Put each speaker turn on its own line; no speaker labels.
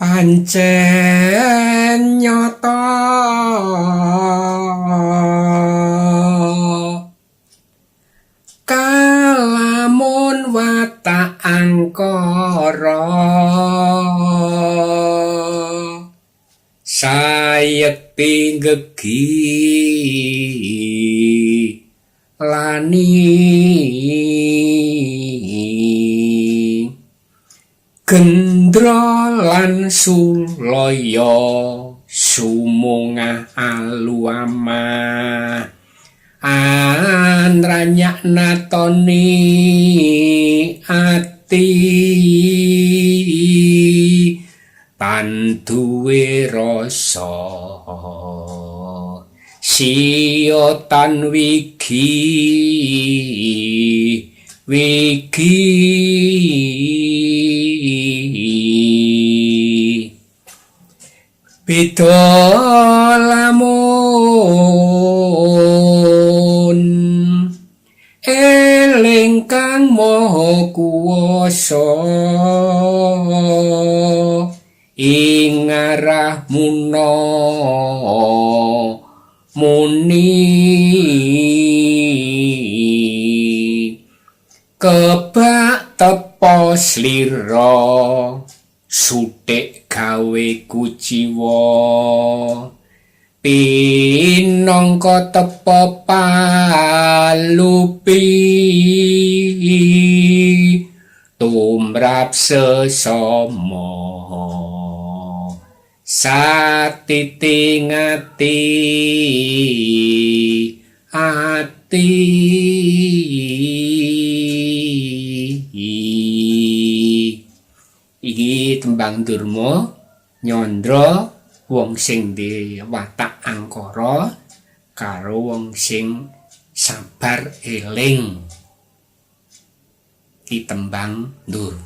pancen nyata kalamun watak angkara sayekti gegi lani gendra lan sulaya sumungah aluama anranyak natoni ati tan duwe rasa siya tan wigi beda lamun eling kang maha kuwasa ing arah muni kebak tepa slira suthik gawe kuciwa pinangka tepa palupi tumrap sesama satiting ati iki tembang Durma nyandra wong sing duwe watak angkara karo wong sing sabar eling iki tembang Durma.